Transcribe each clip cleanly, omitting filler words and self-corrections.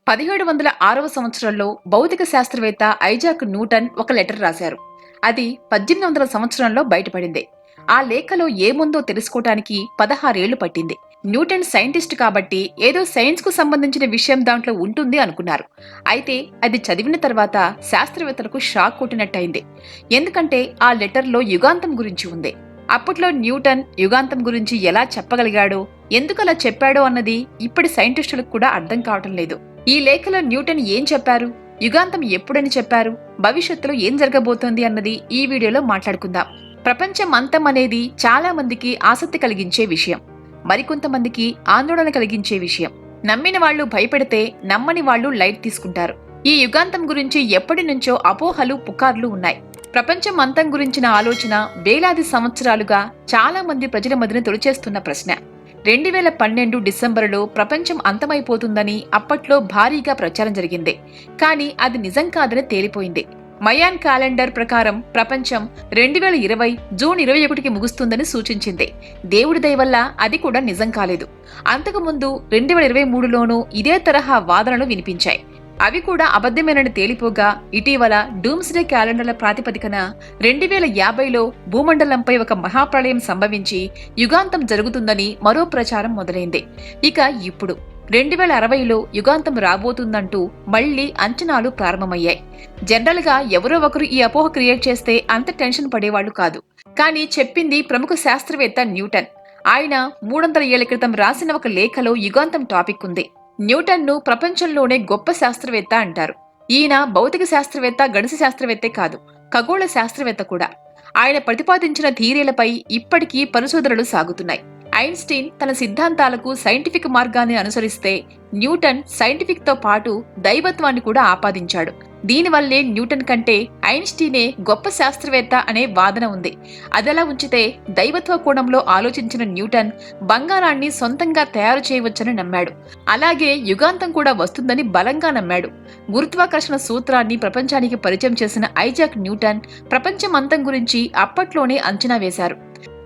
1706వ సంవత్సరంలో భౌతిక శాస్త్రవేత్త ఐజాక్ న్యూటన్ ఒక లెటర్ రాశారు. అది 1800 సంవత్సరంలో బయటపడింది. ఆ లేఖలో ఏముందో తెలుసుకోవటానికి 16 ఏళ్లు పట్టింది. న్యూటన్ సైంటిస్ట్ కాబట్టి ఏదో సైన్స్ కు సంబంధించిన విషయం దాంట్లో ఉంటుంది అనుకున్నారు. అయితే అది చదివిన తర్వాత శాస్త్రవేత్తలకు షాక్ కొట్టినట్టయింది. ఎందుకంటే ఆ లెటర్లో యుగాంతం గురించి ఉంది. అప్పట్లో న్యూటన్ యుగాంతం గురించి ఎలా చెప్పగలిగాడో, ఎందుకలా చెప్పాడో అన్నది ఇప్పటి సైంటిస్టులకు కూడా అర్థం కావటం లేదు. ఈ లేఖలో న్యూటన్ ఏం చెప్పారు, యుగాంతం ఎప్పుడని చెప్పారు, భవిష్యత్తులో ఏం జరగబోతోంది అన్నది ఈ వీడియోలో మాట్లాడుకుందాం. ప్రపంచం అంతం అనేది చాలా మందికి ఆసక్తి కలిగించే విషయం, మరికొంతమందికి ఆందోళన కలిగించే విషయం. నమ్మిన వాళ్ళు భయపెడితే నమ్మని వాళ్ళు లైట్ తీసుకుంటారు. ఈ యుగాంతం గురించి ఎప్పటి నుంచో అపోహలు పుకార్లు ఉన్నాయి. ప్రపంచం అంతం గురించిన ఆలోచన వేలాది సంవత్సరాలుగా చాలా మంది ప్రజల మధ్యన తొలిచేస్తున్న ప్రశ్న. 2012 డిసెంబరులో ప్రపంచం అంతమైపోతుందని అప్పట్లో భారీగా ప్రచారం జరిగింది. కానీ అది నిజం కాదని తేలిపోయింది. మయాన్ క్యాలెండర్ ప్రకారం ప్రపంచం 2020 జూన్ 21కి ముగుస్తుందని సూచించింది. దేవుడి దయ వల్ల అది కూడా నిజం కాలేదు. అంతకుముందు 2023లోనూ ఇదే తరహా వాదనలు వినిపించాయి. అవి కూడా అబద్ధమేనని తేలిపోగా ఇటీవల డూమ్స్డే క్యాలెండర్ల ప్రాతిపదికన 2050లో భూమండలంపై ఒక మహాప్రళయం సంభవించి యుగాంతం జరుగుతుందని మరో ప్రచారం మొదలైంది. ఇక ఇప్పుడు 2060లో యుగాంతం రాబోతుందంటూ మళ్లీ అంచనాలు ప్రారంభమయ్యాయి. జనరల్ గా ఎవరో ఒకరు ఈ అపోహ క్రియేట్ చేస్తే అంత టెన్షన్ పడేవాళ్లు కాదు. కానీ చెప్పింది ప్రముఖ శాస్త్రవేత్త న్యూటన్. ఆయన 300 ఏళ్ల క్రితం రాసిన ఒక లేఖలో యుగాంతం టాపిక్ ఉంది. న్యూటన్ ను ప్రపంచంలోనే గొప్ప శాస్త్రవేత్త అంటారు. ఈయన భౌతిక శాస్త్రవేత్త, గణిత శాస్త్రవేత్తే కాదు, ఖగోళ శాస్త్రవేత్త కూడా. ఆయన ప్రతిపాదించిన థియరీలపై ఇప్పటికీ పరిశోధనలు సాగుతున్నాయి. ఐన్స్టీన్ తన సిద్ధాంతాలకు సైంటిఫిక్ మార్గాన్ని అనుసరిస్తే న్యూటన్ సైంటిఫిక్ తో పాటు దైవత్వాన్ని కూడా ఆపాదించాడు. దీనివల్లే న్యూటన్ కంటే ఐన్స్టీనే గొప్ప శాస్త్రవేత్త అనే వాదన ఉంది. అదలా ఉంచితే దైవత్వ కోణంలో ఆలోచించిన న్యూటన్ బంగారాన్ని సొంతంగా తయారు చేయవచ్చని నమ్మాడు. అలాగే యుగాంతం కూడా వస్తుందని బలంగా నమ్మాడు. గురుత్వాకర్షణ సూత్రాన్ని ప్రపంచానికి పరిచయం చేసిన ఐజాక్ న్యూటన్ ప్రపంచం అంతం గురించి అప్పట్లోనే అంచనా వేశారు.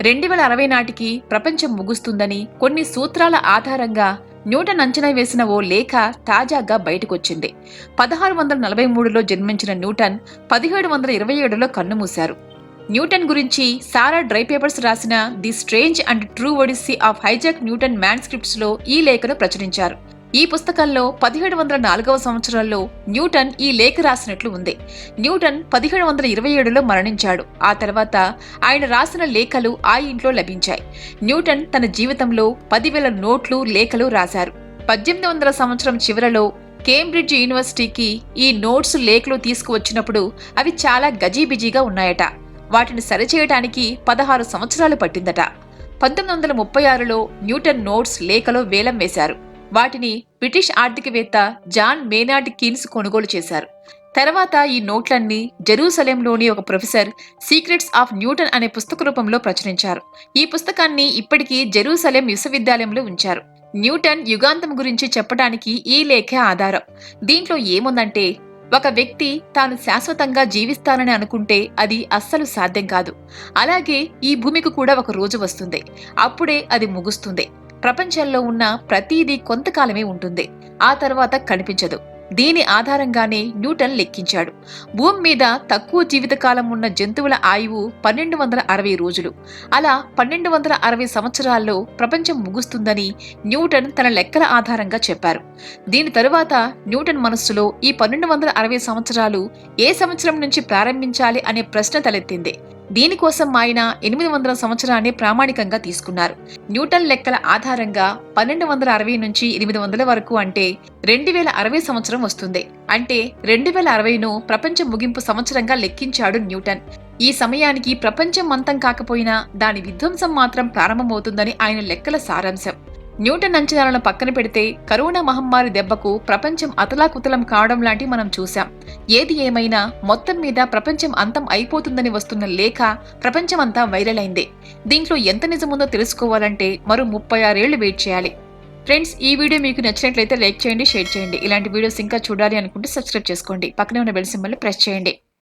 2060 నాటికి ప్రపంచం ముగుస్తుందని కొన్ని సూత్రాల ఆధారంగా న్యూటన్ అంచనా వేసిన ఓ లేఖ తాజాగా బయటకొచ్చింది. 1643లో జన్మించిన న్యూటన్ 1727లో కన్నుమూశారు. న్యూటన్ గురించి సారా డ్రై పేపర్స్ రాసిన the strange and true odyssey of Isaac Newton manuscripts లో ఈ లేఖను ప్రచురించారు. ఈ పుస్తకంలో 1704వ సంవత్సరంలో న్యూటన్ ఈ లేఖ రాసినట్లు ఉంది. న్యూటన్ 1727లో మరణించాడు. ఆ తర్వాత ఆయన రాసిన లేఖలు ఆ ఇంట్లో లభించాయి. న్యూటన్ తన జీవితంలో 10,000 నోట్లు, లేఖలు రాశారు. 1800 సంవత్సరం చివరలో కేంబ్రిడ్జ్ యూనివర్సిటీకి ఈ నోట్స్, లేఖలు తీసుకువచ్చినప్పుడు అవి చాలా గజీబిజీగా ఉన్నాయట. వాటిని సరిచేయటానికి 16 సంవత్సరాలు పట్టిందట. 1936లో న్యూటన్ నోట్స్, లేఖలు వేలం వేశారు. వాటిని బ్రిటిష్ ఆర్థికవేత్త జాన్ మేనార్డ్ కీన్స్ కొనుగోలు చేశారు. తర్వాత ఈ నోట్లన్నీ జెరూసలేంలోని ఒక ప్రొఫెసర్ సీక్రెట్స్ ఆఫ్ న్యూటన్ అనే పుస్తక రూపంలో ప్రచురించారు. ఈ పుస్తకాన్ని ఇప్పటికీ జెరూసలేం విశ్వవిద్యాలయంలో ఉంచారు. న్యూటన్ యుగాంతం గురించి చెప్పడానికి ఈ లేఖ ఆధారం. దీంట్లో ఏముందంటే, ఒక వ్యక్తి తాను శాశ్వతంగా జీవిస్తానని అనుకుంటే అది అస్సలు సాధ్యం కాదు. అలాగే ఈ భూమికి కూడా ఒక రోజు వస్తుంది, అప్పుడే అది ముగుస్తుంది. ప్రపంచంలో ఉన్న ప్రతిదీ కొంతకాలమే ఉంటుంది, ఆ తర్వాత కనిపించదు. దీని ఆధారంగానే న్యూటన్ లెక్కించాడు. భూమి మీద తక్కువ జీవితకాలం ఉన్న జంతువుల ఆయువు 1260 రోజులు. అలా 1260 సంవత్సరాల్లో ప్రపంచం ముగుస్తుందని న్యూటన్ తన లెక్కల ఆధారంగా చెప్పారు. దీని తరువాత న్యూటన్ మనస్సులో ఈ 1260 సంవత్సరాలు ఏ సంవత్సరం నుంచి ప్రారంభించాలి అనే ప్రశ్న తలెత్తింది. దీనికోసం ఆయన 800 సంవత్సరాన్ని ప్రామాణికంగా తీసుకున్నారు. న్యూటన్ లెక్కల ఆధారంగా 1260 నుంచి 800 వరకు అంటే 2060 సంవత్సరం వస్తుంది. అంటే 2060ను ప్రపంచ ముగింపు సంవత్సరంగా లెక్కించాడు న్యూటన్. ఈ సమయానికి ప్రపంచం అంతం కాకపోయినా దాని విధ్వంసం మాత్రం ప్రారంభమవుతుందని ఆయన లెక్కల సారాంశం. న్యూటన్ అంచనాలను పక్కన పెడితే కరోనా మహమ్మారి దెబ్బకు ప్రపంచం అతలాకుతలం కావడం లాంటి మనం చూశాం. ఏది ఏమైనా మొత్తం మీద ప్రపంచం అంతం అయిపోతుందని వస్తున్న లేఖ ప్రపంచమంతా వైరల్ అయింది. దీంట్లో ఎంత నిజముందో తెలుసుకోవాలంటే మరో 36 ఏళ్లు వెయిట్ చేయాలి. ఫ్రెండ్స్, ఈ వీడియో మీకు నచ్చినట్లయితే లైక్ చేయండి, షేర్ చేయండి. ఇలాంటి వీడియోస్ ఇంకా చూడాలి అనుకుంటే సబ్స్క్రైబ్ చేసుకోండి. పక్కనే ఉన్న బెల్ సింబల్ ని ప్రెస్ చేయండి.